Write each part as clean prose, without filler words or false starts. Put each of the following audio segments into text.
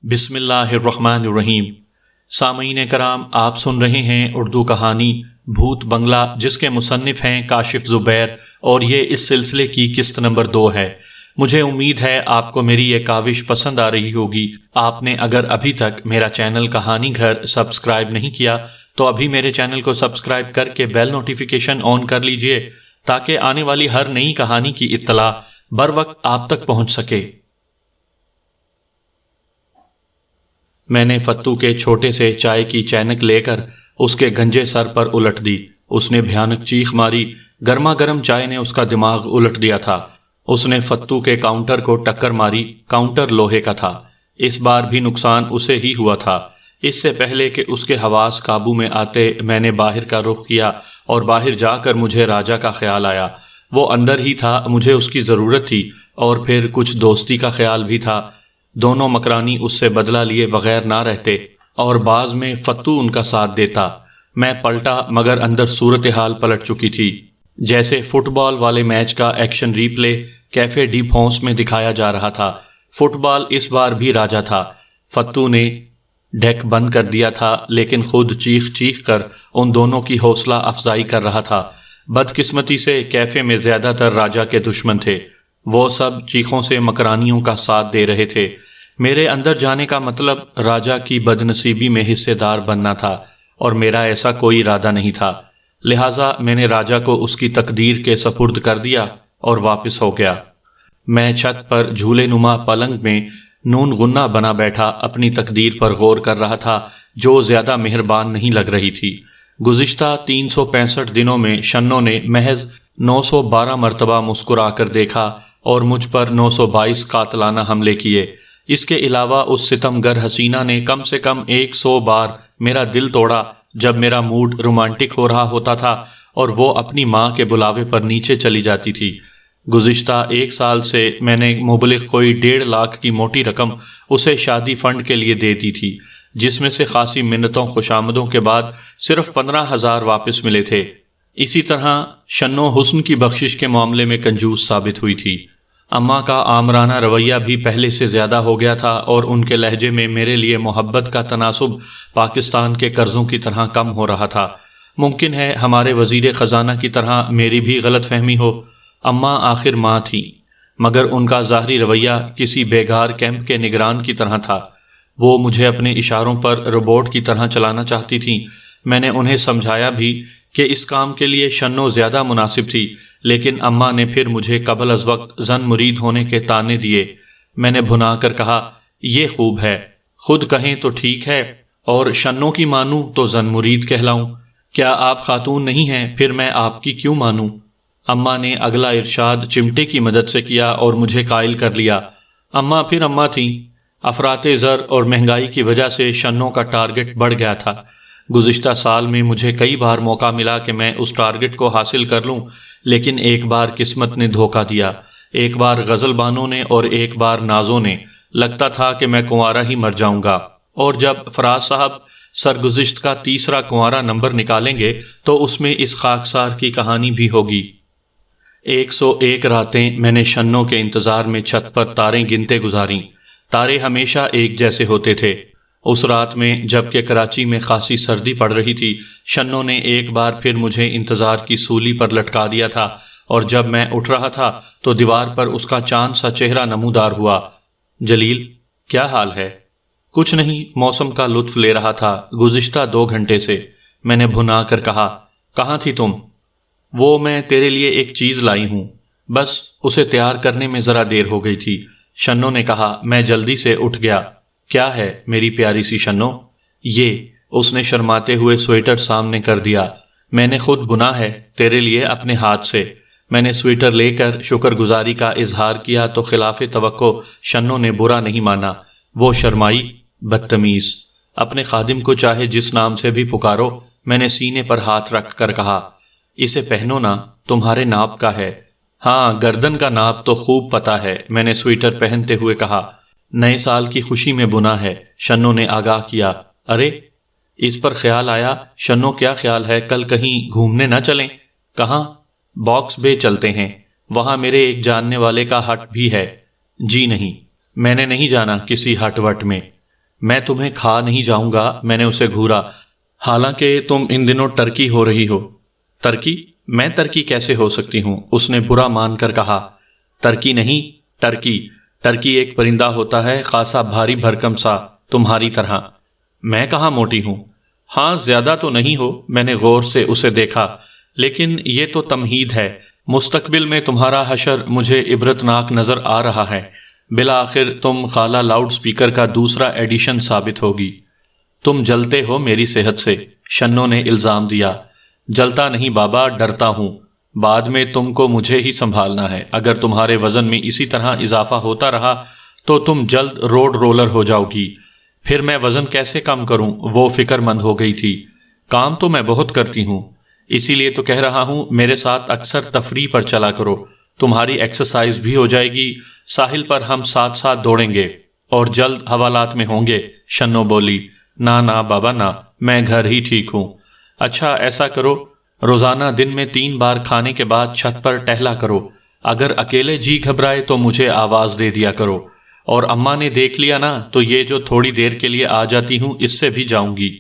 بسم اللہ الرحمن الرحیم۔ سامعین کرام، آپ سن رہے ہیں اردو کہانی بھوت بنگلہ، جس کے مصنف ہیں کاشف زبیر، اور یہ اس سلسلے کی قسط نمبر 2 ہے۔ مجھے امید ہے آپ کو میری یہ کاوش پسند آ رہی ہوگی۔ آپ نے اگر ابھی تک میرا چینل کہانی گھر سبسکرائب نہیں کیا تو ابھی میرے چینل کو سبسکرائب کر کے بیل نوٹیفیکیشن آن کر لیجئے تاکہ آنے والی ہر نئی کہانی کی اطلاع بر وقت آپ تک پہنچ سکے۔ میں نے فتو کے چھوٹے سے چائے کی چینک لے کر اس کے گنجے سر پر الٹ دی۔ اس نے بھیانک چیخ ماری۔ گرما گرم چائے نے اس کا دماغ الٹ دیا تھا۔ اس نے فتو کے کاؤنٹر کو ٹکر ماری۔ کاؤنٹر لوہے کا تھا۔ اس بار بھی نقصان اسے ہی ہوا تھا۔ اس سے پہلے کہ اس کے حواس قابو میں آتے، میں نے باہر کا رخ کیا اور باہر جا کر مجھے راجہ کا خیال آیا۔ وہ اندر ہی تھا، مجھے اس کی ضرورت تھی، اور پھر کچھ دوستی کا خیال بھی تھا۔ دونوں مکرانی اس سے بدلہ لیے بغیر نہ رہتے، اور بعض میں فتو ان کا ساتھ دیتا۔ میں پلٹا، مگر اندر صورتحال پلٹ چکی تھی۔ جیسے فٹ بال والے میچ کا ایکشن ری پلے کیفے ڈی فونس میں دکھایا جا رہا تھا۔ فٹ بال اس بار بھی راجہ تھا۔ فتو نے ڈیک بند کر دیا تھا، لیکن خود چیخ چیخ کر ان دونوں کی حوصلہ افزائی کر رہا تھا۔ بدقسمتی سے کیفے میں زیادہ تر راجہ کے دشمن تھے۔ وہ سب چیخوں سے مکرانیوں کا ساتھ دے رہے تھے۔ میرے اندر جانے کا مطلب راجہ کی بدنصیبی میں حصے دار بننا تھا، اور میرا ایسا کوئی ارادہ نہیں تھا۔ لہٰذا میں نے راجہ کو اس کی تقدیر کے سپرد کر دیا اور واپس ہو گیا۔ میں چھت پر جھولے نما پلنگ میں نون غنہ بنا بیٹھا اپنی تقدیر پر غور کر رہا تھا، جو زیادہ مہربان نہیں لگ رہی تھی۔ گزشتہ 365 دنوں میں شنوں نے محض 912 مرتبہ مسکرا کر دیکھا اور مجھ پر 922 قاتلانہ حملے کیے۔ اس کے علاوہ اس ستم گر حسینہ نے کم سے کم 100 بار میرا دل توڑا جب میرا موڈ رومانٹک ہو رہا ہوتا تھا اور وہ اپنی ماں کے بلاوے پر نیچے چلی جاتی تھی۔ گزشتہ 1 سال سے میں نے مبلغ کوئی 1.5 لاکھ کی موٹی رقم اسے شادی فنڈ کے لیے دے دی تھی، جس میں سے خاصی منتوں خوشامدوں کے بعد صرف 15,000 واپس ملے تھے۔ اسی طرح شنو حسن کی بخشش کے معاملے میں کنجوس ثابت ہوئی تھی۔ اماں کا آمرانہ رویہ بھی پہلے سے زیادہ ہو گیا تھا، اور ان کے لہجے میں میرے لیے محبت کا تناسب پاکستان کے قرضوں کی طرح کم ہو رہا تھا۔ ممکن ہے ہمارے وزیر خزانہ کی طرح میری بھی غلط فہمی ہو۔ اماں آخر ماں تھیں، مگر ان کا ظاہری رویہ کسی بیگار کیمپ کے نگران کی طرح تھا۔ وہ مجھے اپنے اشاروں پر روبوٹ کی طرح چلانا چاہتی تھیں۔ میں نے انہیں سمجھایا بھی کہ اس کام کے لیے شنو زیادہ مناسب تھی، لیکن اماں نے پھر مجھے قبل از وقت زن مرید ہونے کے طعنے دیے۔ میں نے بھنا کر کہا، یہ خوب ہے، خود کہیں تو ٹھیک ہے، اور شنو کی مانوں تو زن مرید کہلاؤں۔ کیا آپ خاتون نہیں ہیں؟ پھر میں آپ کی کیوں مانوں؟ اماں نے اگلا ارشاد چمٹے کی مدد سے کیا اور مجھے قائل کر لیا۔ اماں پھر اماں تھیں۔ افراط زر اور مہنگائی کی وجہ سے شنوں کا ٹارگٹ بڑھ گیا تھا۔ گزشتہ سال میں مجھے کئی بار موقع ملا کہ میں اس ٹارگٹ کو حاصل کر لوں، لیکن ایک بار قسمت نے دھوکہ دیا، ایک بار غزل بانوں نے اور ایک بار نازوں نے۔ لگتا تھا کہ میں کنوارا ہی مر جاؤں گا، اور جب فراز صاحب سرگزشت کا تیسرا کنوارا نمبر نکالیں گے تو اس میں اس خاکسار کی کہانی بھی ہوگی۔ 101 راتیں میں نے شنوں کے انتظار میں چھت پر تاریں گنتے گزاریں۔ تارے ہمیشہ ایک جیسے ہوتے تھے۔ اس رات میں جب کہ کراچی میں خاصی سردی پڑ رہی تھی، شنوں نے ایک بار پھر مجھے انتظار کی سولی پر لٹکا دیا تھا، اور جب میں اٹھ رہا تھا تو دیوار پر اس کا چاند سا چہرہ نمودار ہوا۔ جلیل، کیا حال ہے؟ کچھ نہیں، موسم کا لطف لے رہا تھا گزشتہ 2 گھنٹے سے۔ میں نے بھنا کر کہا، کہاں تھی تم؟ وہ میں تیرے لیے ایک چیز لائی ہوں، بس اسے تیار کرنے میں ذرا دیر ہو گئی تھی۔ شنوں نے کہا۔ میں جلدی سے اٹھ گیا۔ کیا ہے میری پیاری سی شنو؟ یہ، اس نے شرماتے ہوئے سویٹر سامنے کر دیا۔ میں نے خود بنا ہے تیرے لیے اپنے ہاتھ سے۔ میں نے سویٹر لے کر شکر گزاری کا اظہار کیا تو خلاف توقع شنوں نے برا نہیں مانا۔ وہ شرمائی۔ بدتمیز، اپنے خادم کو چاہے جس نام سے بھی پکارو۔ میں نے سینے پر ہاتھ رکھ کر کہا، اسے پہنو نا، تمہارے ناپ کا ہے۔ ہاں، گردن کا ناپ تو خوب پتا ہے، میں نے سویٹر پہنتے ہوئے کہا۔ نئے سال کی خوشی میں بنا ہے، شنوں نے آگاہ کیا۔ ارے، اس پر خیال آیا۔ شنوں، کیا خیال ہے کل کہیں گھومنے نہ چلیں؟ کہاں؟ باکس بے چلتے ہیں، وہاں میرے ایک جاننے والے کا ہٹ بھی ہے۔ جی نہیں، میں نے نہیں جانا کسی ہٹ وٹ میں۔ میں تمہیں کھا نہیں جاؤں گا، میں نے اسے گھورا، حالانکہ تم ان دنوں ٹرکی ہو رہی ہو۔ ترکی؟ میں ترکی کیسے ہو سکتی ہوں؟ اس نے برا مان کر کہا۔ ترکی نہیں، ٹرکی۔ ٹرکی ایک پرندہ ہوتا ہے، خاصا بھاری بھرکم سا، تمہاری طرح۔ میں کہاں موٹی ہوں؟ ہاں، زیادہ تو نہیں ہو، میں نے غور سے اسے دیکھا، لیکن یہ تو تمہید ہے، مستقبل میں تمہارا حشر مجھے عبرتناک نظر آ رہا ہے، بالآخر تم خالہ لاؤڈ سپیکر کا دوسرا ایڈیشن ثابت ہوگی۔ تم جلتے ہو میری صحت سے، شنو نے الزام دیا۔ جلتا نہیں بابا، ڈرتا ہوں، بعد میں تم کو مجھے ہی سنبھالنا ہے، اگر تمہارے وزن میں اسی طرح اضافہ ہوتا رہا تو تم جلد روڈ رولر ہو جاؤ گی۔ پھر میں وزن کیسے کم کروں؟ وہ فکر مند ہو گئی تھی۔ کام تو میں بہت کرتی ہوں، اسی لیے تو کہہ رہا ہوں میرے ساتھ اکثر تفریح پر چلا کرو، تمہاری ایکسرسائز بھی ہو جائے گی، ساحل پر ہم ساتھ ساتھ دوڑیں گے اور جلد حوالات میں ہوں گے۔ شنو بولی۔ نہ بابا نہ، میں گھر ہی ٹھیک ہوں۔ اچھا ایسا کرو، روزانہ دن میں 3 بار کھانے کے بعد چھت پر ٹہلا کرو، اگر اکیلے جی گھبرائے تو مجھے آواز دے دیا کرو، اور اماں نے دیکھ لیا نا تو یہ جو تھوڑی دیر کے لیے آ جاتی ہوں اس سے بھی جاؤں گی۔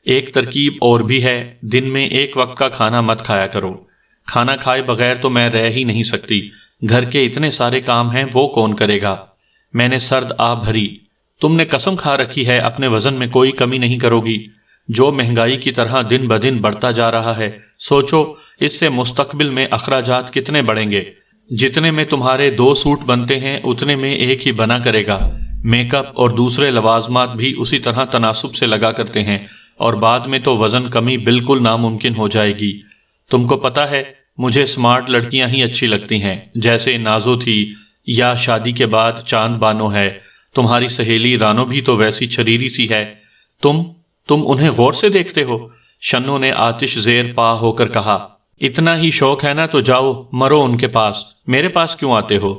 ایک ترکیب اور بھی ہے، دن میں 1 وقت کا کھانا مت کھایا کرو۔ کھانا کھائے بغیر تو میں رہ ہی نہیں سکتی، گھر کے اتنے سارے کام ہیں، وہ کون کرے گا؟ میں نے سرد آ بھری۔ تم نے قسم کھا رکھی ہے اپنے وزن میں کوئی کمی نہیں کرو گی؟ جو مہنگائی کی طرح دن بدن بڑھتا جا رہا ہے، سوچو اس سے مستقبل میں اخراجات کتنے بڑھیں گے۔ جتنے میں تمہارے 2 سوٹ بنتے ہیں اتنے میں ایک ہی بنا کرے گا۔ میک اپ اور دوسرے لوازمات بھی اسی طرح تناسب سے لگا کرتے ہیں، اور بعد میں تو وزن کمی بالکل ناممکن ہو جائے گی۔ تم کو پتا ہے مجھے اسمارٹ لڑکیاں ہی اچھی لگتی ہیں، جیسے نازو تھی، یا شادی کے بعد چاند بانو ہے، تمہاری سہیلی رانو بھی تو ویسی چھریری سی ہے۔ تم انہیں غور سے دیکھتے ہو؟ شنو نے آتش زیر پا ہو کر کہا۔ اتنا ہی شوق ہے نا تو جاؤ مرو ان کے پاس، میرے پاس کیوں آتے ہو؟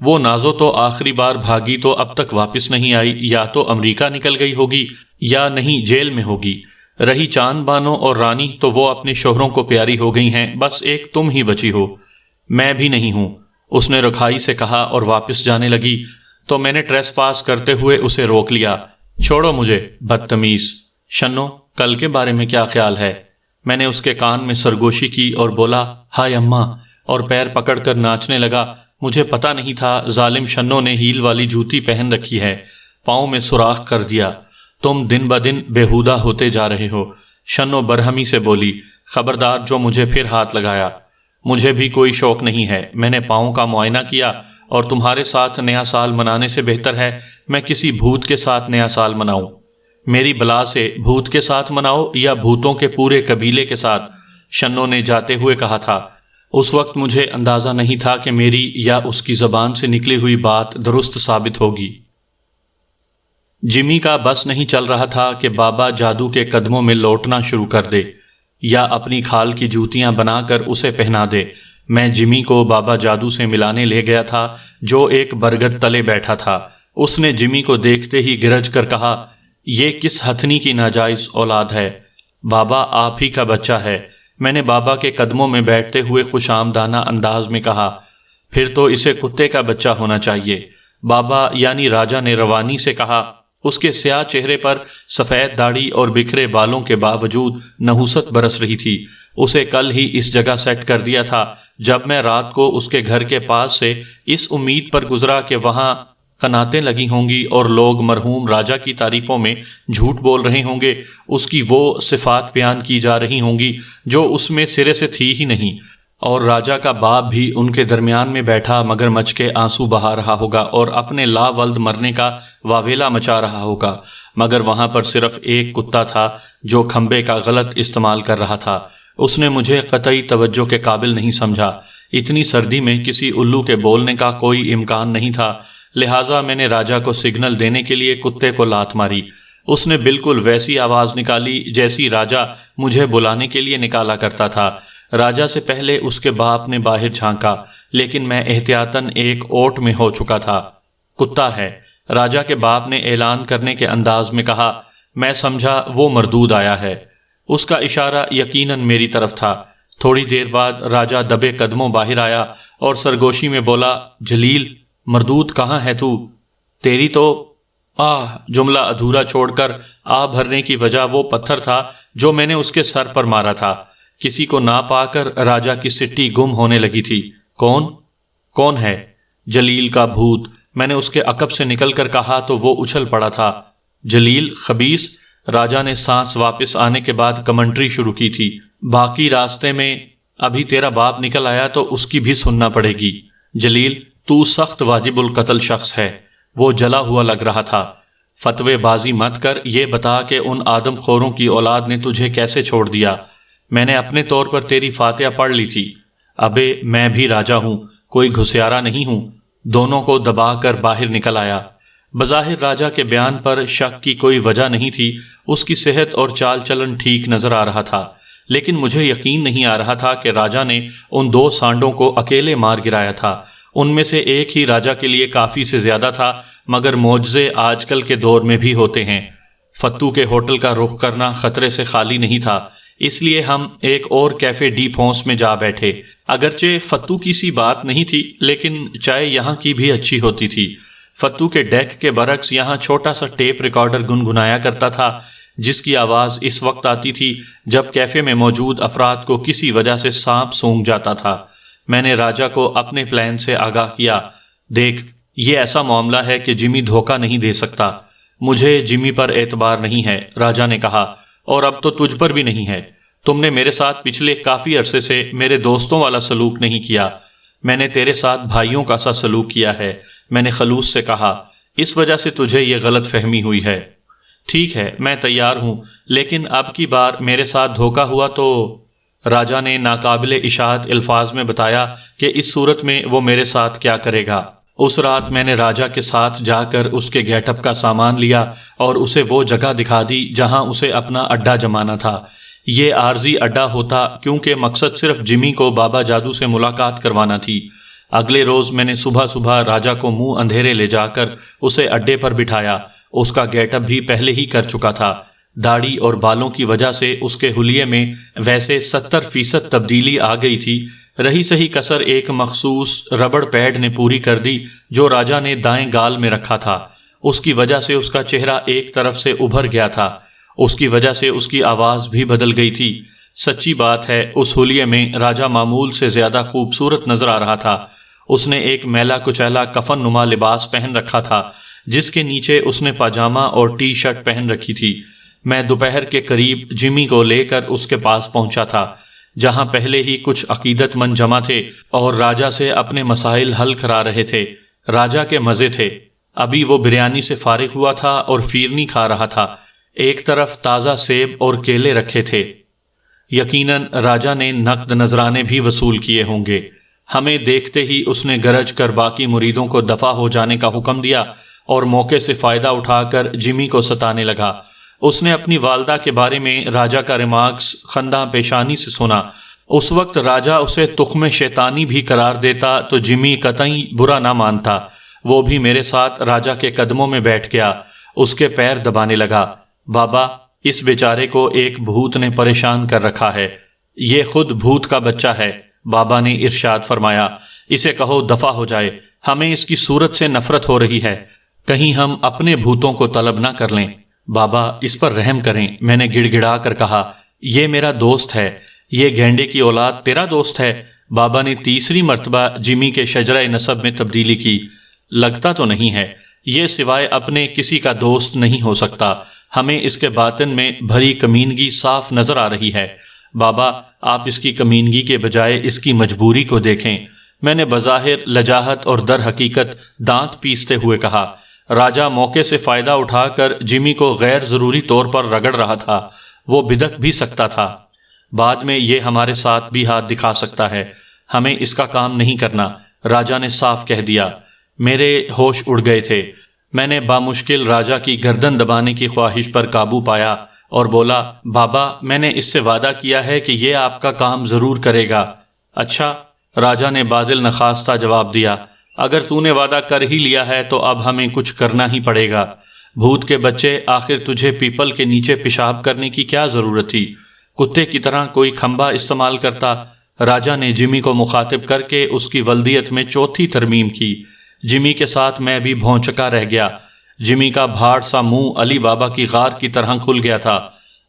وہ نازو تو آخری بار بھاگی تو اب تک واپس نہیں آئی، یا تو امریکہ نکل گئی ہوگی یا نہیں جیل میں ہوگی۔ رہی چاند بانو اور رانی تو وہ اپنے شوہروں کو پیاری ہو گئی ہیں، بس ایک تم ہی بچی ہو۔ میں بھی نہیں ہوں، اس نے رکھائی سے کہا اور واپس جانے لگی تو میں نے ٹریس پاس کرتے ہوئے اسے روک لیا۔ چھوڑو مجھے، بدتمیز۔ شنو، کل کے بارے میں کیا خیال ہے؟ میں نے اس کے کان میں سرگوشی کی اور بولا ہائے اماں، اور پیر پکڑ کر ناچنے لگا۔ مجھے پتا نہیں تھا ظالم شنو نے ہیل والی جوتی پہن رکھی ہے، پاؤں میں سوراخ کر دیا۔ تم دن بدن بےہودہ ہوتے جا رہے ہو، شنو برہمی سے بولی۔ خبردار جو مجھے پھر ہاتھ لگایا۔ مجھے بھی کوئی شوق نہیں ہے، میں نے پاؤں کا معائنہ کیا، اور تمہارے ساتھ نیا سال منانے سے بہتر ہے میں کسی بھوت کے ساتھ نیا سال مناؤں۔ میری بلا سے بھوت کے ساتھ مناؤ یا بھوتوں کے پورے قبیلے کے ساتھ، شنو نے جاتے ہوئے کہا تھا۔ اس وقت مجھے اندازہ نہیں تھا کہ میری یا اس کی زبان سے نکلی ہوئی بات درست ثابت ہوگی۔ جمی کا بس نہیں چل رہا تھا کہ بابا جادو کے قدموں میں لوٹنا شروع کر دے، یا اپنی کھال کی جوتیاں بنا کر اسے پہنا دے۔ میں جمی کو بابا جادو سے ملانے لے گیا تھا، جو ایک برگد تلے بیٹھا تھا۔ اس نے جمی کو دیکھتے ہی گرج کر کہا، یہ کس ہتھنی کی ناجائز اولاد ہے؟ بابا آپ ہی کا بچہ ہے، میں نے بابا کے قدموں میں بیٹھتے ہوئے خوش آمدانہ انداز میں کہا۔ پھر تو اسے کتے کا بچہ ہونا چاہیے، بابا یعنی راجا نے روانی سے کہا۔ اس کے سیاہ چہرے پر سفید داڑھی اور بکھرے بالوں کے باوجود نحوست برس رہی تھی۔ اسے کل ہی اس جگہ سیٹ کر دیا تھا جب میں رات کو اس کے گھر کے پاس سے اس امید پر گزرا کہ وہاں قناتیں لگی ہوں گی اور لوگ مرحوم راجا کی تعریفوں میں جھوٹ بول رہے ہوں گے، اس کی وہ صفات بیان کی جا رہی ہوں گی جو اس میں سرے سے تھی ہی نہیں، اور راجا کا باپ بھی ان کے درمیان میں بیٹھا مگر مچ کے آنسو بہا رہا ہوگا اور اپنے لا ولد مرنے کا واویلا مچا رہا ہوگا، مگر وہاں پر صرف ایک کتا تھا جو کھمبے کا غلط استعمال کر رہا تھا۔ اس نے مجھے قطعی توجہ کے قابل نہیں سمجھا۔ اتنی سردی میں کسی الو کے بولنے کا کوئی امکان نہیں تھا، لہٰذا میں نے راجا کو سگنل دینے کے لیے کتے کو لات ماری۔ اس نے بالکل ویسی آواز نکالی جیسی راجا مجھے بلانے کے لیے نکالا کرتا تھا۔ راجا سے پہلے اس کے باپ نے باہر جھانکا، لیکن میں احتیاطاً ایک اوٹ میں ہو چکا تھا۔ کتا ہے، راجا کے باپ نے اعلان کرنے کے انداز میں کہا۔ میں سمجھا وہ مردود آیا ہے۔ اس کا اشارہ یقیناً میری طرف تھا۔ تھوڑی دیر بعد راجا دبے قدموں باہر آیا اور سرگوشی میں بولا، جلیل، مردود کہاں ہے تو؟ تیری تو جملہ ادھورا چھوڑ کر بھرنے کی وجہ وہ پتھر تھا جو میں نے اس کے سر پر مارا تھا۔ کسی کو نہ پا کر راجا کی سٹی گم ہونے لگی تھی۔ کون ہے؟ جلیل کا بھوت، میں نے اس کے عقب سے نکل کر کہا تو وہ اچھل پڑا تھا۔ جلیل خبیث؟ راجا نے سانس واپس آنے کے بعد کمنٹری شروع کی تھی۔ باقی راستے میں ابھی تیرا باپ نکل آیا تو اس کی بھی سننا پڑے گی۔ جلیل، تو سخت واجب القتل شخص ہے۔ وہ جلا ہوا لگ رہا تھا۔ فتوے بازی مت کر، یہ بتا کہ ان آدم خوروں کی اولاد نے تجھے کیسے چھوڑ دیا؟ میں نے اپنے طور پر تیری فاتحہ پڑھ لی تھی۔ ابے میں بھی راجا ہوں، کوئی گھسیارا نہیں ہوں۔ دونوں کو دبا کر باہر نکل آیا۔ بظاہر راجا کے بیان پر شک کی کوئی وجہ نہیں تھی، اس کی صحت اور چال چلن ٹھیک نظر آ رہا تھا، لیکن مجھے یقین نہیں آ رہا تھا کہ راجا نے ان 2 سانڈوں کو اکیلے مار گرایا تھا۔ ان میں سے ایک ہی راجا کے لیے کافی سے زیادہ تھا، مگر معجزے آج کل کے دور میں بھی ہوتے ہیں۔ فتو کے ہوٹل کا رخ کرنا خطرے سے خالی نہیں تھا، اس لیے ہم ایک اور کیفے ڈی فونس میں جا بیٹھے۔ اگرچہ فتو کی سی بات نہیں تھی، لیکن چائے یہاں کی بھی اچھی ہوتی تھی۔ فتو کے ڈیک کے برعکس یہاں چھوٹا سا ٹیپ ریکارڈر گنگنایا کرتا تھا، جس کی آواز اس وقت آتی تھی جب کیفے میں موجود افراد کو کسی وجہ سے سانپ سونگھ جاتا تھا۔ میں نے راجا کو اپنے پلان سے آگاہ کیا۔ دیکھ، یہ ایسا معاملہ ہے کہ جمی دھوکہ نہیں دے سکتا۔ مجھے جمی پر اعتبار نہیں ہے، راجا نے کہا، اور اب تو تجھ پر بھی نہیں ہے۔ تم نے میرے ساتھ پچھلے کافی عرصے سے میرے دوستوں والا سلوک نہیں کیا، میں نے تیرے ساتھ بھائیوں کا سا سلوک کیا ہے، میں نے خلوص سے کہا۔ اس وجہ سے تجھے یہ غلط فہمی ہوئی ہے۔ ٹھیک ہے، میں تیار ہوں، لیکن اب کی بار میرے ساتھ دھوکہ ہوا تو؟ راجا نے ناقابل اشاعت الفاظ میں بتایا کہ اس صورت میں وہ میرے ساتھ کیا کرے گا۔ اس رات میں نے راجا کے ساتھ جا کر اس کے گیٹ اپ کا سامان لیا اور اسے وہ جگہ دکھا دی جہاں اسے اپنا اڈا جمانا تھا۔ یہ عارضی اڈا ہوتا کیونکہ مقصد صرف جمی کو بابا جادو سے ملاقات کروانا تھی۔ اگلے روز میں نے صبح راجا کو منہ اندھیرے لے جا کر اسے اڈے پر بٹھایا۔ اس کا گیٹ اپ بھی پہلے ہی کر چکا تھا۔ داڑھی اور بالوں کی وجہ سے اس کے حلیے میں ویسے 70% تبدیلی آ گئی تھی، رہی سہی کسر ایک مخصوص ربڑ پیڈ نے پوری کر دی جو راجا نے دائیں گال میں رکھا تھا۔ اس کی وجہ سے اس کا چہرہ ایک طرف سے ابھر گیا تھا، اس کی وجہ سے اس کی آواز بھی بدل گئی تھی۔ سچی بات ہے، اس حلیے میں راجا معمول سے زیادہ خوبصورت نظر آ رہا تھا۔ اس نے ایک میلا کچیلا کفن نما لباس پہن رکھا تھا، جس کے نیچے اس نے پاجامہ اور ٹی شرٹ پہن رکھی تھی۔ میں دوپہر کے قریب جمی کو لے کر اس کے پاس پہنچا تھا، جہاں پہلے ہی کچھ عقیدت مند جمع تھے اور راجا سے اپنے مسائل حل کرا رہے تھے۔ راجا کے مزے تھے۔ ابھی وہ بریانی سے فارغ ہوا تھا اور فیرنی کھا رہا تھا۔ ایک طرف تازہ سیب اور کیلے رکھے تھے۔ یقیناً راجا نے نقد نذرانے بھی وصول کیے ہوں گے۔ ہمیں دیکھتے ہی اس نے گرج کر باقی مریدوں کو دفع ہو جانے کا حکم دیا اور موقع سے فائدہ اٹھا کر جمی کو ستانے لگا۔ اس نے اپنی والدہ کے بارے میں راجا کا ریمارکس خندہ پیشانی سے سنا۔ اس وقت راجا اسے تخم شیطانی بھی قرار دیتا تو جمی قطعی برا نہ مانتا۔ وہ بھی میرے ساتھ راجا کے قدموں میں بیٹھ گیا، اس کے پیر دبانے لگا۔ بابا، اس بیچارے کو ایک بھوت نے پریشان کر رکھا ہے۔ یہ خود بھوت کا بچہ ہے، بابا نے ارشاد فرمایا۔ اسے کہو دفع ہو جائے، ہمیں اس کی صورت سے نفرت ہو رہی ہے، کہیں ہم اپنے بھوتوں کو طلب نہ کر لیں۔ بابا، اس پر رحم کریں، میں نے گڑ گڑا کر کہا۔ یہ میرا دوست ہے۔ یہ گینڈے کی اولاد تیرا دوست ہے؟ بابا نے تیسری مرتبہ جمی کے شجرہ نسب میں تبدیلی کی۔ لگتا تو نہیں ہے، یہ سوائے اپنے کسی کا دوست نہیں ہو سکتا۔ ہمیں اس کے باطن میں بھری کمینگی صاف نظر آ رہی ہے۔ بابا، آپ اس کی کمینگی کے بجائے اس کی مجبوری کو دیکھیں، میں نے بظاہر لجاجت اور در حقیقت دانت پیستے ہوئے کہا۔ راجا موقع سے فائدہ اٹھا کر جمی کو غیر ضروری طور پر رگڑ رہا تھا، وہ بدک بھی سکتا تھا، بعد میں یہ ہمارے ساتھ بھی ہاتھ دکھا سکتا ہے، ہمیں اس کا کام نہیں کرنا، راجا نے صاف کہہ دیا۔ میرے ہوش اڑ گئے تھے۔ میں نے بامشکل راجا کی گردن دبانے کی خواہش پر قابو پایا اور بولا، بابا، میں نے اس سے وعدہ کیا ہے کہ یہ آپ کا کام ضرور کرے گا۔ اچھا، راجا نے بادل نخواستہ جواب دیا، اگر تو نے وعدہ کر ہی لیا ہے تو اب ہمیں کچھ کرنا ہی پڑے گا۔ بھوت کے بچے، آخر تجھے پیپل کے نیچے پیشاب کرنے کی کیا ضرورت تھی؟ کتے کی طرح کوئی کھمبا استعمال کرتا۔ راجا نے جمی کو مخاطب کر کے اس کی ولدیت میں چوتھی ترمیم کی۔ جمی کے ساتھ میں بھی بھونچکا رہ گیا۔ جمی کا بھاڑ سا منہ علی بابا کی غار کی طرح کھل گیا تھا۔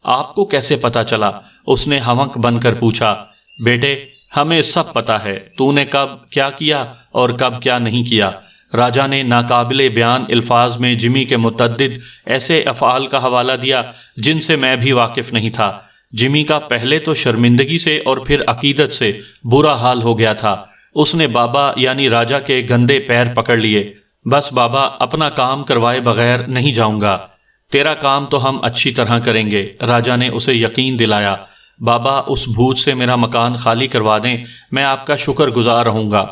آپ کو کیسے پتا چلا؟ اس نے ہونک بن کر پوچھا۔ بیٹے ہمیں سب پتا ہے، تو نے کب کیا کیا اور کب کیا نہیں کیا۔ راجا نے ناقابل بیان الفاظ میں جمی کے متعدد ایسے افعال کا حوالہ دیا جن سے میں بھی واقف نہیں تھا۔ جمی کا پہلے تو شرمندگی سے اور پھر عقیدت سے برا حال ہو گیا تھا۔ اس نے بابا یعنی راجا کے گندے پیر پکڑ لیے۔ بس بابا، اپنا کام کروائے بغیر نہیں جاؤں گا۔ تیرا کام تو ہم اچھی طرح کریں گے، راجا نے اسے یقین دلایا۔ بابا، اس بھوت سے میرا مکان خالی کروا دیں، میں آپ کا شکر گزار رہوں گا۔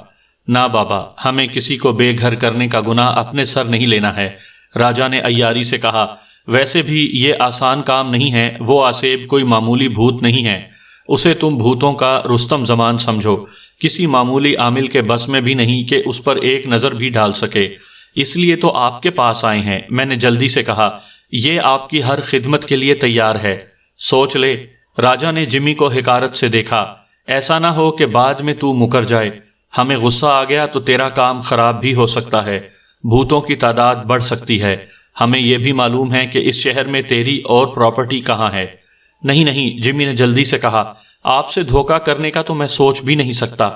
نہ بابا، ہمیں کسی کو بے گھر کرنے کا گناہ اپنے سر نہیں لینا ہے، راجا نے عیاری سے کہا۔ ویسے بھی یہ آسان کام نہیں ہے، وہ آصیب کوئی معمولی بھوت نہیں ہے، اسے تم بھوتوں کا رستم زمان سمجھو، کسی معمولی عامل کے بس میں بھی نہیں کہ اس پر ایک نظر بھی ڈال سکے، اس لیے تو آپ کے پاس آئے ہیں۔ میں نے جلدی سے کہا، یہ آپ کی ہر خدمت کے لیے تیار ہے، سوچ لے۔ راجا نے جمی کو حقارت سے دیکھا۔ ایسا نہ ہو کہ بعد میں تو مکر جائے، ہمیں غصہ آ گیا تو تیرا کام خراب بھی ہو سکتا ہے، بھوتوں کی تعداد بڑھ سکتی ہے، ہمیں یہ بھی معلوم ہے کہ اس شہر میں تیری اور پراپرٹی کہاں ہے۔ نہیں نہیں، جمی نے جلدی سے کہا، آپ سے دھوکہ کرنے کا تو میں سوچ بھی نہیں سکتا۔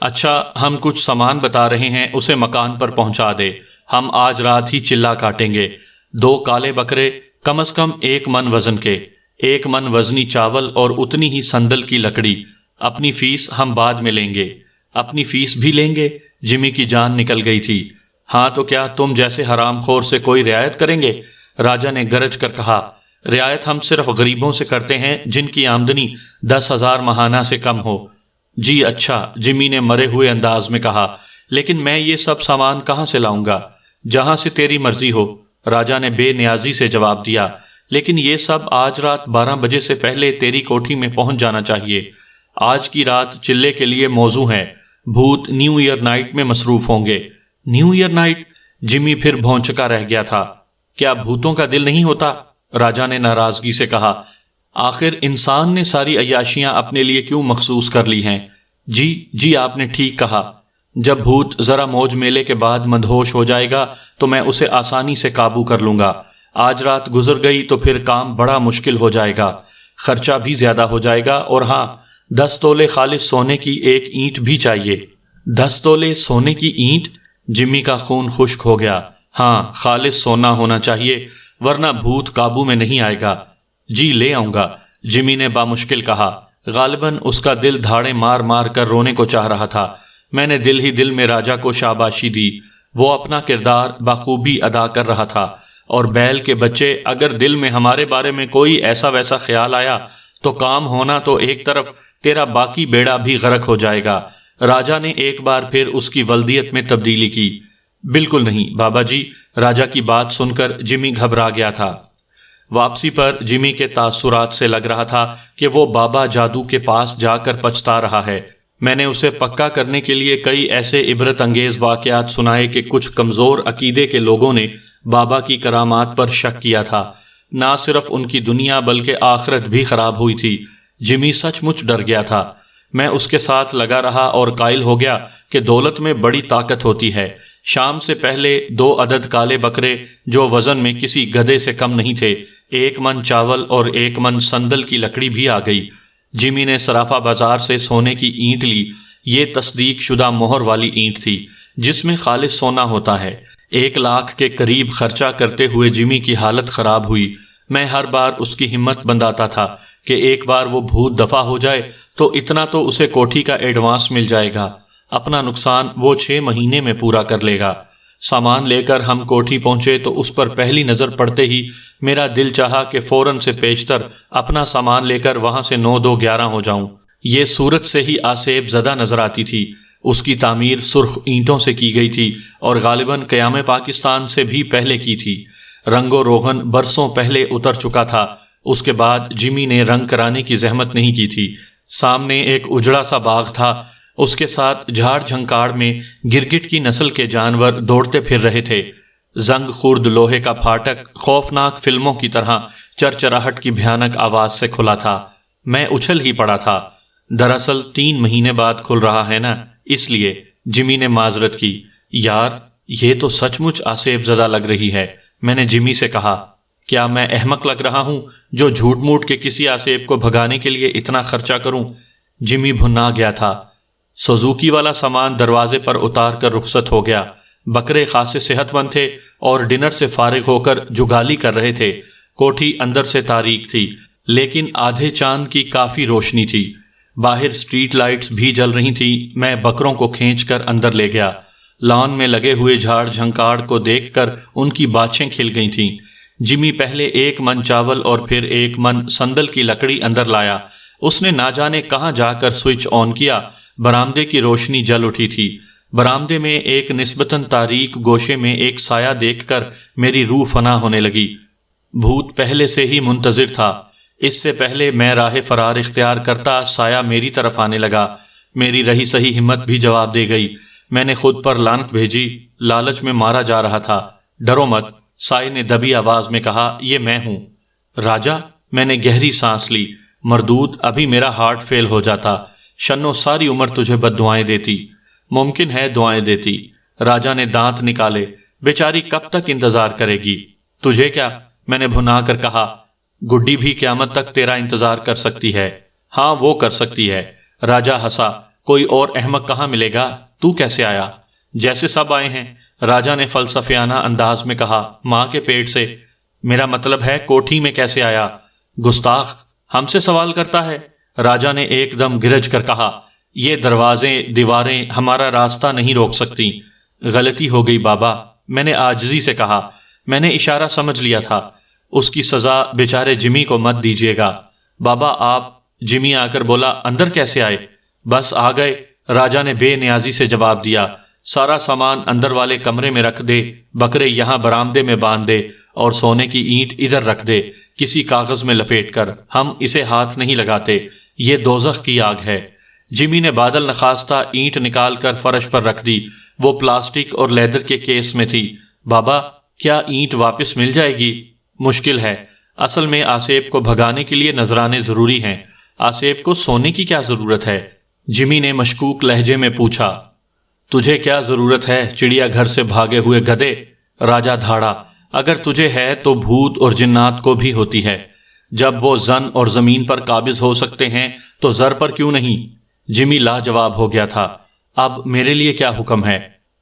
اچھا، ہم کچھ سامان بتا رہے ہیں، اسے مکان پر پہنچا دے، ہم آج رات ہی چلہ کاٹیں گے۔ 2 کالے بکرے، کم از کم 1 من وزن کے، 1 من وزنی چاول اور اتنی ہی سندل کی لکڑی۔ اپنی فیس ہم بعد میں لیں گے۔ اپنی فیس بھی لیں گے؟ جمی کی جان نکل گئی تھی۔ ہاں تو کیا تم جیسے حرام خور سے کوئی رعایت کریں گے؟ راجا نے گرج کر کہا۔ رعایت ہم صرف غریبوں سے کرتے ہیں جن کی آمدنی 10,000 ماہانہ سے کم ہو۔ جی اچھا، جمی نے مرے ہوئے انداز میں کہا، لیکن میں یہ سب سامان کہاں سے لاؤں گا؟ جہاں سے تیری مرضی ہو، راجا نے بے نیازی سے جواب دیا، لیکن یہ سب آج رات 12 بجے سے پہلے تیری کوٹھی میں پہنچ جانا چاہیے۔ آج کی رات چلے کے لیے موزوں ہے، بھوت نیو ایئر نائٹ میں مصروف ہوں گے۔ New year night? جمی پھر بھونچکا رہ گیا تھا۔ کیا بھوتوں کا دل نہیں ہوتا؟ راجا نے ناراضگی سے کہا۔ آخر انسان نے ساری عیاشیاں اپنے لیے کیوں مخصوص کر لی ہیں؟ جی آپ نے ٹھیک کہا، جب بھوت ذرا موج میلے کے بعد مدہوش ہو جائے گا تو میں اسے آسانی سے قابو کر لوں گا۔ آج رات گزر گئی تو پھر کام بڑا مشکل ہو جائے گا، خرچہ بھی زیادہ ہو جائے گا، اور ہاں، 10 تولے خالص سونے کی 1 اینٹ بھی چاہیے۔ 10 تولے سونے کی اینٹ؟ جمی کا خون خشک ہو گیا۔ ہاں، خالص سونا ہونا چاہیے، ورنہ بھوت قابو میں نہیں آئے گا۔ جی لے آؤں گا، جمی نے بامشکل کہا۔ غالباً اس کا دل دھاڑے مار مار کر رونے کو چاہ رہا تھا۔ میں نے دل ہی دل میں راجا کو شاباشی دی، وہ اپنا کردار بخوبی ادا کر رہا تھا۔ اور بیل کے بچے، اگر دل میں ہمارے بارے میں کوئی ایسا ویسا خیال آیا تو کام ہونا تو ایک طرف، تیرا باقی بیڑا بھی غرق ہو جائے گا۔ راجا نے ایک بار پھر اس کی ولدیت میں تبدیلی کی۔ بالکل نہیں بابا جی، راجا کی بات سن کر جمی گھبرا گیا تھا۔ واپسی پر جمی کے تاثرات سے لگ رہا تھا کہ وہ بابا جادو کے پاس جا کر پچھتا رہا ہے۔ میں نے اسے پکا کرنے کے لیے کئی ایسے عبرت انگیز واقعات سنائے کہ کچھ کمزور عقیدے کے لوگوں نے بابا کی کرامات پر شک کیا تھا۔ نہ صرف ان کی دنیا بلکہ آخرت بھی خراب ہوئی تھی۔ جمی سچ مچ ڈر گیا تھا۔ میں اس کے ساتھ لگا رہا اور قائل ہو گیا کہ دولت میں بڑی طاقت ہوتی ہے۔ شام سے پہلے 2 عدد کالے بکرے جو وزن میں کسی گدھے سے کم نہیں تھے، 1 من چاول اور 1 من سندل کی لکڑی بھی آ گئی۔ جمی نے صرافہ بازار سے سونے کی اینٹ لی۔ یہ تصدیق شدہ مہر والی اینٹ تھی جس میں خالص سونا ہوتا ہے۔ 1 لاکھ کے قریب خرچہ کرتے ہوئے جمی کی حالت خراب ہوئی۔ میں ہر بار اس کی ہمت بندھاتا تھا کہ ایک بار وہ بھوت دفع ہو جائے تو اتنا تو اسے کوٹھی کا ایڈوانس مل جائے گا، اپنا نقصان وہ 6 مہینے میں پورا کر لے گا۔ سامان لے کر ہم کوٹھی پہنچے تو اس پر پہلی نظر پڑتے ہی میرا دل چاہا کہ فوراً سے پیشتر اپنا سامان لے کر وہاں سے 9 2 11 ہو جاؤں۔ یہ صورت سے ہی آصیب زدہ نظر آتی تھی۔ اس کی تعمیر سرخ اینٹوں سے کی گئی تھی اور غالباً قیام پاکستان سے بھی پہلے کی تھی۔ رنگ و روغن برسوں پہلے اتر چکا تھا۔ اس کے بعد جمی نے رنگ کرانے کی زحمت نہیں کی تھی۔ سامنے ایک اجڑا سا باغ تھا، اس کے ساتھ جھاڑ جھنکاڑ میں گرگٹ کی نسل کے جانور دوڑتے پھر رہے تھے۔ زنگ خورد لوہے کا پھاٹک خوفناک فلموں کی طرح چرچراہٹ کی بھیانک آواز سے کھلا تھا۔ میں اچھل ہی پڑا تھا۔ دراصل 3 مہینے بعد کھل رہا ہے نا، اس لیے۔ جمی نے معذرت کی۔ یار، یہ تو سچ مچ آصیب زدہ لگ رہی ہے، میں نے جمی سے کہا، کیا میں احمق لگ رہا ہوں جو جھوٹ موٹ کے کسی آسیب کو بھگانے کے لیے اتنا خرچہ کروں؟ جمی بھنا گیا تھا۔ سوزوکی والا سامان دروازے پر اتار کر رخصت ہو گیا۔ بکرے خاصے صحت مند تھے اور ڈنر سے فارغ ہو کر جگالی کر رہے تھے۔ کوٹھی اندر سے تاریک تھی، لیکن آدھے چاند کی کافی روشنی تھی۔ باہر سٹریٹ لائٹس بھی جل رہی تھی۔ میں بکروں کو کھینچ کر اندر لے گیا۔ لان میں لگے ہوئے جھاڑ جھنکاڑ کو دیکھ کر ان کی باچھیں کھل گئی تھیں۔ جمی پہلے 1 من چاول اور پھر 1 من سندل کی لکڑی اندر لایا۔ اس نے نہ جانے کہاں جا کر سوئچ آن کیا۔ برآمدے کی روشنی جل اٹھی تھی۔ برآمدے میں ایک نسبتاً تاریک گوشے میں ایک سایہ دیکھ کر میری روح فنا ہونے لگی۔ بھوت پہلے سے ہی منتظر تھا۔ اس سے پہلے میں راہ فرار اختیار کرتا، سایہ میری طرف آنے لگا۔ میری رہی سہی ہمت بھی جواب دے گئی۔ میں نے خود پر لعنت بھیجی۔ لالچ میں مارا جا رہا تھا۔ ڈرو مت، سائے نے دبی آواز میں کہا، یہ میں ہوں۔ راجا، میں نے گہری سانس لی۔ مردود، ابھی میرا ہارٹ فیل ہو جاتا۔ شنو ساری عمر تجھے بد دعائیں دیتی۔ ممکن ہے دعائیں دیتی۔ راجا نے دانت نکالے۔ بیچاری کب تک انتظار کرے گی؟ تجھے کیا؟ میں نے بھنا کر کہا۔ گڈی بھی قیامت تک تیرا انتظار کر سکتی ہے۔ ہاں، وہ کر سکتی ہے۔ راجا ہنسا۔ کوئی اور احمق کہاں ملے گا؟ تو کیسے آیا؟ جیسے سب آئے ہیں، راجا نے فلسفیانہ انداز میں کہا۔ ماں کے پیٹ سے۔ میرا مطلب ہے کوٹھی میں کیسے آیا؟ گستاخ، ہم سے سوال کرتا ہے؟ راجا نے ایک دم گرج کر کہا۔ یہ دروازے دیواریں ہمارا راستہ نہیں روک سکتی۔ غلطی ہو گئی بابا، میں نے عاجزی سے کہا۔ میں نے اشارہ سمجھ لیا تھا۔ اس کی سزا بیچارے جمی کو مت دیجیے گا۔ بابا آپ، جمی آ کر بولا، اندر کیسے آئے؟ بس آ گئے، راجا نے بے نیازی سے جواب دیا۔ سارا سامان اندر والے کمرے میں رکھ دے، بکرے یہاں برآمدے میں باندھ دے اور سونے کی اینٹ ادھر رکھ دے، کسی کاغذ میں لپیٹ کر۔ ہم اسے ہاتھ نہیں لگاتے، یہ دوزخ کی آگ ہے۔ جمی نے بادل نخواستہ اینٹ نکال کر فرش پر رکھ دی۔ وہ پلاسٹک اور لیدر کے کیس میں تھی۔ بابا، کیا اینٹ واپس مل جائے گی؟ مشکل ہے۔ اصل میں آسیب کو بھگانے کے لیے نذرانے ضروری ہیں۔ آسیب کو سونے کی کیا ضرورت ہے؟ جمی نے مشکوک لہجے میں پوچھا۔ تجھے کیا ضرورت ہے، چڑیا گھر سے بھاگے ہوئے گدھے؟ راجا دھاڑا۔ اگر تجھے ہے تو بھوت اور جنات کو بھی ہوتی ہے۔ جب وہ زن اور زمین پر قابض ہو سکتے ہیں تو زر پر کیوں نہیں؟ جمی لاجواب ہو گیا تھا۔ اب میرے لیے کیا حکم ہے؟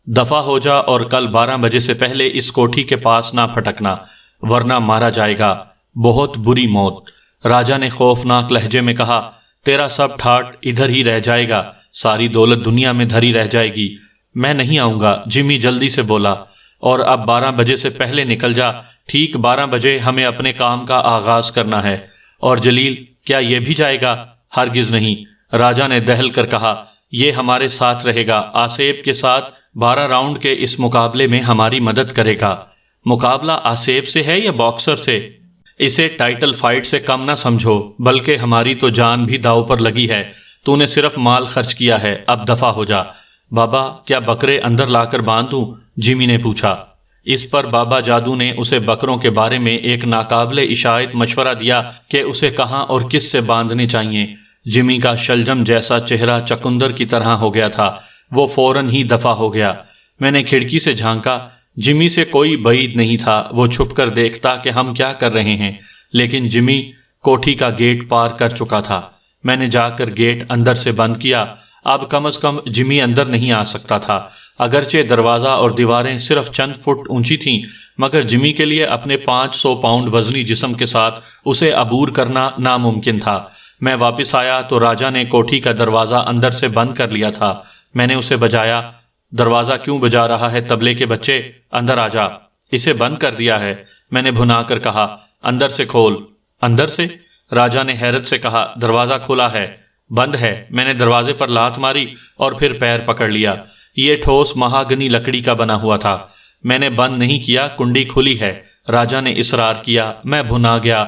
دفع ہو جا اور کل 12 بجے سے پہلے اس کوٹھی کے پاس نہ پھٹکنا، ورنہ مارا جائے گا، بہت بری موت۔ راجا نے خوفناک لہجے میں کہا۔ تیرا سب ٹھاٹ ادھر ہی رہ جائے گا، ساری دولت دنیا میں دھری رہ جائے گی۔ میں نہیں آؤں گا، جمی جلدی سے بولا۔ اور اب 12 بجے سے پہلے نکل جا۔ ٹھیک 12 بجے ہمیں اپنے کام کا آغاز کرنا ہے۔ اور جلیل، کیا یہ بھی جائے گا؟ ہرگز نہیں، راجا نے دہل کر کہا۔ یہ ہمارے ساتھ رہے گا، آسیب کے ساتھ 12 راؤنڈ کے اس مقابلے میں ہماری مدد کرے گا۔ مقابلہ آسیب سے ہے یا باکسر سے؟ اسے ٹائٹل فائٹ سے کم نہ سمجھو، بلکہ ہماری تو جان بھی داؤ پر لگی ہے۔ تو نے صرف مال خرچ کیا ہے، اب دفع ہو جا۔ بابا، کیا بکرے اندر لا کر باندھ دوں؟ جمی نے پوچھا۔ اس پر بابا جادو نے اسے بکروں کے بارے میں ایک ناقابل اشاعت مشورہ دیا کہ اسے کہاں اور کس سے باندھنے چاہیے۔ جمی کا شلجم جیسا چہرہ چقندر کی طرح ہو گیا تھا۔ وہ فوراً ہی دفع ہو گیا۔ میں نے کھڑکی سے جھانکا۔ جمی سے کوئی بعید نہیں تھا۔ وہ چھپ کر دیکھتا کہ ہم کیا کر رہے ہیں، لیکن جمی کوٹھی کا گیٹ پار کر چکا تھا۔ میں نے جا کر گیٹ اندر سے بند کیا۔ اب کم از کم جمی اندر نہیں آ سکتا تھا۔ اگرچہ دروازہ اور دیواریں صرف چند فٹ اونچی تھیں، مگر جمی کے لیے اپنے 500 پاؤنڈ وزنی جسم کے ساتھ اسے عبور کرنا ناممکن تھا۔ میں واپس آیا تو راجا نے کوٹھی کا دروازہ اندر سے بند کر لیا تھا۔ میں نے اسے بجایا۔ دروازہ کیوں بجا رہا ہے تبلے کے بچے؟ اندر آ جا۔ اسے بند کر دیا ہے، میں نے بھنا کر کہا۔ اندر سے کھول۔ اندر سے؟ راجا نے حیرت سے کہا۔ دروازہ کھلا ہے۔ بند ہے۔ میں نے دروازے پر لات ماری اور پھر پیر پکڑ لیا۔ یہ ٹھوس مہاگنی لکڑی کا بنا ہوا تھا۔ میں نے بند نہیں کیا، کنڈی کھلی ہے۔ راجا نے اصرار کیا۔ میں بھنا گیا۔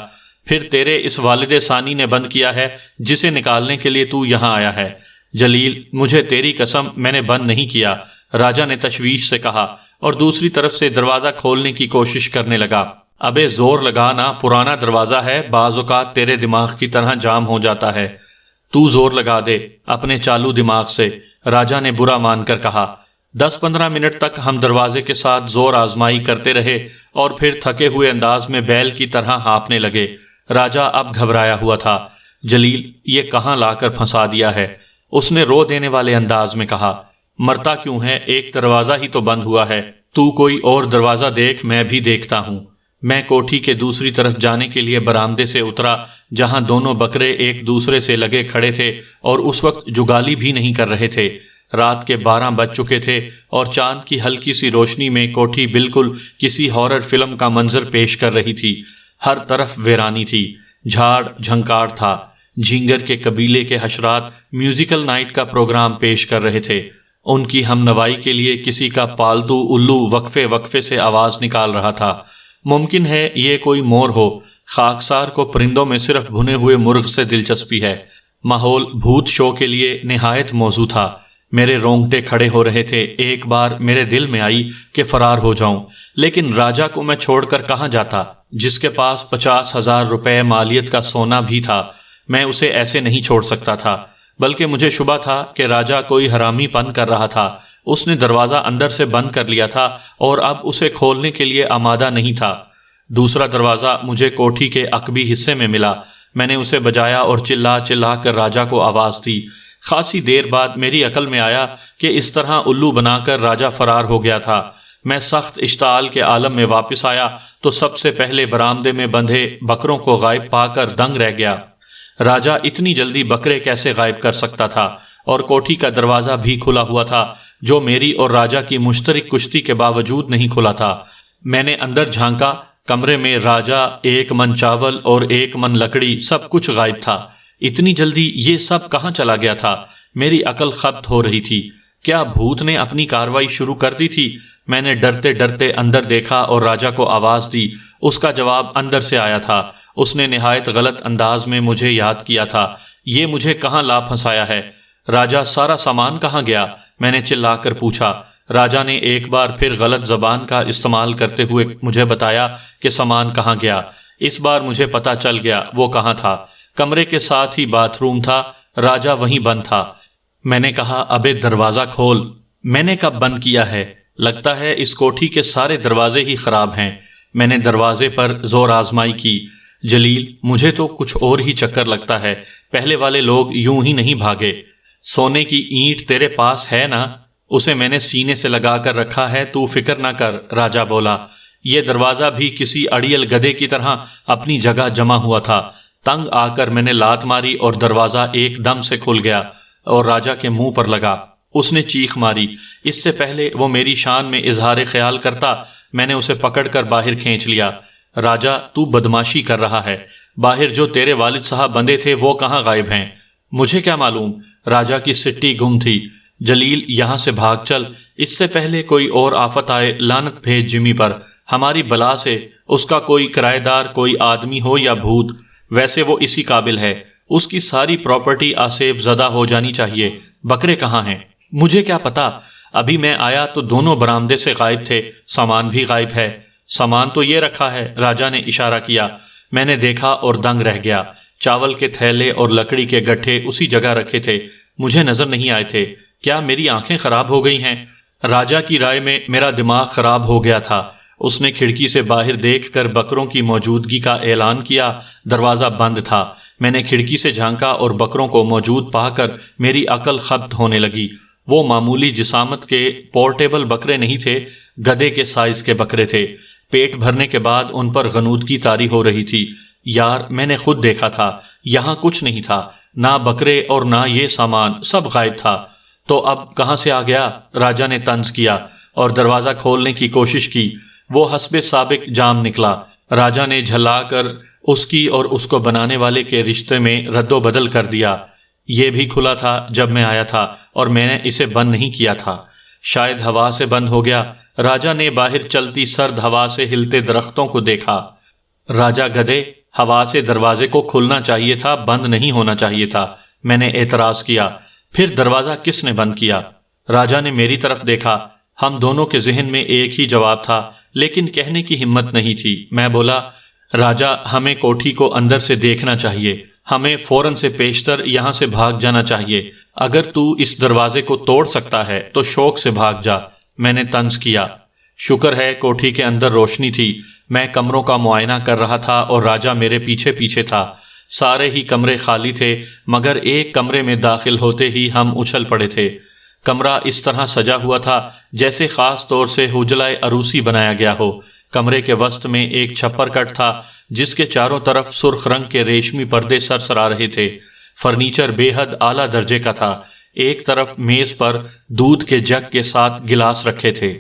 پھر تیرے اس والد ثانی نے بند کیا ہے جسے نکالنے کے لیے تو یہاں آیا ہے۔ جلیل، مجھے تیری قسم، میں نے بند نہیں کیا، راجا نے تشویش سے کہا اور دوسری طرف سے دروازہ کھولنے کی کوشش کرنے لگا۔ ابے زور لگانا، پرانا دروازہ ہے، بعض اوقات تیرے دماغ کی طرح جام ہو جاتا ہے۔ تو زور لگا دے اپنے چالو دماغ سے، راجا نے برا مان کر کہا۔ 10-15 منٹ تک ہم دروازے کے ساتھ زور آزمائی کرتے رہے اور پھر تھکے ہوئے انداز میں بیل کی طرح ہانپنے لگے۔ راجا اب گھبرایا ہوا تھا۔ جلیل، یہ کہاں لا کر پھنسا دیا ہے؟ اس نے رو دینے والے انداز میں کہا۔ مرتا کیوں ہے؟ ایک دروازہ ہی تو بند ہوا ہے، تو کوئی اور دروازہ دیکھ، میں بھی دیکھتا ہوں۔ میں کوٹھی کے دوسری طرف جانے کے لیے برآمدے سے اترا، جہاں دونوں بکرے ایک دوسرے سے لگے کھڑے تھے اور اس وقت جگالی بھی نہیں کر رہے تھے۔ رات کے 12 بج چکے تھے اور چاند کی ہلکی سی روشنی میں کوٹھی بالکل کسی ہارر فلم کا منظر پیش کر رہی تھی۔ ہر طرف ویرانی تھی، جھاڑ جھنکاڑ تھا۔ جھینگر کے قبیلے کے حشرات میوزیکل نائٹ کا پروگرام پیش کر رہے تھے۔ ان کی ہم نوائی کے لیے کسی کا پالتو الو وقفے وقفے سے آواز نکال رہا تھا۔ ممکن ہے یہ کوئی مور ہو۔ خاکسار کو پرندوں میں صرف بھنے ہوئے مرغ سے دلچسپی ہے۔ ماحول بھوت شو کے لیے نہایت موزوں تھا۔ میرے رونگٹے کھڑے ہو رہے تھے۔ ایک بار میرے دل میں آئی کہ فرار ہو جاؤں، لیکن راجا کو میں چھوڑ کر کہاں جاتا، جس کے پاس 50,000 روپے مالیت کا سونا بھی تھا۔ میں اسے ایسے نہیں چھوڑ سکتا تھا، بلکہ مجھے شبہ تھا کہ راجا کوئی حرامی پن کر رہا تھا۔ اس نے دروازہ اندر سے بند کر لیا تھا اور اب اسے کھولنے کے لیے آمادہ نہیں تھا۔ دوسرا دروازہ مجھے کوٹھی کے عقبی حصے میں ملا۔ میں نے اسے بجایا اور چلا چلا کر راجا کو آواز دی۔ خاصی دیر بعد میری عقل میں آیا کہ اس طرح الو بنا کر راجا فرار ہو گیا تھا۔ میں سخت اشتعال کے عالم میں واپس آیا تو سب سے پہلے برآمدے میں بندھے بکروں کو غائب پا کر دنگ رہ گیا۔ راجا اتنی جلدی بکرے کیسے غائب کر سکتا تھا؟ اور کوٹھی کا دروازہ بھی کھلا ہوا تھا، جو میری اور راجا کی مشترک کشتی کے باوجود نہیں کھلا تھا۔ میں نے اندر جھانکا۔ کمرے میں راجا، 1 من چاول اور 1 من لکڑی، سب کچھ غائب تھا۔ اتنی جلدی یہ سب کہاں چلا گیا تھا؟ میری عقل خبت ہو رہی تھی۔ کیا بھوت نے اپنی کارروائی شروع کر دی تھی؟ میں نے ڈرتے ڈرتے اندر دیکھا اور راجا کو آواز دی۔ اس کا جواب اندر سے آیا تھا۔ اس نے نہایت غلط انداز میں مجھے یاد کیا تھا۔ یہ مجھے کہاں لا پھنسایا ہے؟ راجا، سارا سامان کہاں گیا؟ میں نے چلا کر پوچھا۔ راجا نے ایک بار پھر غلط زبان کا استعمال کرتے ہوئے مجھے بتایا کہ سامان کہاں گیا۔ اس بار مجھے پتا چل گیا وہ کہاں تھا۔ کمرے کے ساتھ ہی باتھ روم تھا۔ راجا وہیں بند تھا۔ میں نے کہا، ابے دروازہ کھول۔ میں نے کب بند کیا ہے؟ لگتا ہے اس کوٹھی کے سارے دروازے ہی خراب ہیں۔ میں نے دروازے پر زور آزمائی کی۔ جلیل، مجھے تو کچھ اور ہی چکر لگتا ہے۔ پہلے والے لوگ یوں ہی نہیں بھاگے۔ سونے کی اینٹ تیرے پاس ہے نا؟ اسے میں نے سینے سے لگا کر رکھا ہے، تو فکر نہ کر، راجا بولا۔ یہ دروازہ بھی کسی اڑیل گدھے کی طرح اپنی جگہ جمع ہوا تھا۔ تنگ آ کر میں نے لات ماری اور دروازہ ایک دم سے کھل گیا اور راجا کے منہ پر لگا۔ اس نے چیخ ماری۔ اس سے پہلے وہ میری شان میں اظہار خیال کرتا، میں نے اسے پکڑ کر باہر کھینچ لیا۔ راجا، تو بدماشی کر رہا ہے۔ باہر جو تیرے والد صاحب بندے تھے وہ کہاں غائب ہیں؟ مجھے کیا معلوم؟ راجا کی سٹی گم تھی۔ جلیل، یہاں سے بھاگ چل، اس سے پہلے کوئی اور آفت آئے۔ لعنت بھیج جمی پر، ہماری بلا سے۔ اس کا کوئی کرایہ دار، کوئی آدمی ہو یا بھوت، ویسے وہ اسی قابل ہے۔ اس کی ساری پراپرٹی آسیب زدہ ہو جانی چاہیے۔ بکرے کہاں ہیں؟ مجھے کیا پتا؟ ابھی میں آیا تو دونوں برآمدے سے غائب تھے۔ سامان بھی غائب ہے۔ سامان تو یہ رکھا ہے، راجا نے اشارہ کیا۔ میں نے دیکھا اور دنگ رہ گیا۔ چاول کے تھیلے اور لکڑی کے گٹھے اسی جگہ رکھے تھے، مجھے نظر نہیں آئے تھے۔ کیا میری آنکھیں خراب ہو گئی ہیں؟ راجا کی رائے میں میرا دماغ خراب ہو گیا تھا۔ اس نے کھڑکی سے باہر دیکھ کر بکروں کی موجودگی کا اعلان کیا۔ دروازہ بند تھا۔ میں نے کھڑکی سے جھانکا اور بکروں کو موجود پا کر میری عقل خبت ہونے لگی۔ وہ معمولی جسامت کے پورٹیبل بکرے نہیں تھے، گدھے کے سائز کے بکرے تھے۔ پیٹ بھرنے کے بعد ان پر غنودگی طاری ہو رہی تھی۔ یار، میں نے خود دیکھا تھا، یہاں کچھ نہیں تھا، نہ بکرے اور نہ یہ سامان، سب غائب تھا۔ تو اب کہاں سے آ گیا؟ راجا نے طنز کیا اور دروازہ کھولنے کی کوشش کی۔ وہ حسب سابق جام نکلا۔ راجا نے جھلا کر اس کی اور اس کو بنانے والے کے رشتے میں رد و بدل کر دیا۔ یہ بھی کھلا تھا جب میں آیا تھا اور میں نے اسے بند نہیں کیا تھا۔ شاید ہوا سے بند ہو گیا۔ راجا نے باہر چلتی سرد ہوا سے ہلتے درختوں کو دیکھا۔ راجا گدھے، ہوا سے دروازے کو کھلنا چاہیے تھا، بند نہیں ہونا چاہیے تھا، میں نے اعتراض کیا۔ پھر دروازہ کس نے بند کیا؟ راجا نے میری طرف دیکھا۔ ہم دونوں کے ذہن میں ایک ہی جواب تھا، لیکن کہنے کی ہمت نہیں تھی۔ میں بولا، راجا، ہمیں کوٹھی کو اندر سے دیکھنا چاہیے، ہمیں فوراً سے پیشتر یہاں سے بھاگ جانا چاہیے۔ اگر تو اس دروازے کو توڑ سکتا ہے تو شوق سے بھاگ جا، میں نے طنز کیا۔ شکر ہے کوٹھی کے اندر روشنی تھی۔ میں کمروں کا معائنہ کر رہا تھا اور راجہ میرے پیچھے پیچھے تھا۔ سارے ہی کمرے خالی تھے، مگر ایک کمرے میں داخل ہوتے ہی ہم اچھل پڑے تھے۔ کمرہ اس طرح سجا ہوا تھا جیسے خاص طور سے حجلہ عروسی بنایا گیا ہو۔ کمرے کے وسط میں ایک چھپر کٹ تھا جس کے چاروں طرف سرخ رنگ کے ریشمی پردے سرسرا رہے تھے۔ فرنیچر بے حد اعلیٰ درجے کا تھا۔ ایک طرف میز پر دودھ کے جگ کے ساتھ گلاس رکھے تھے۔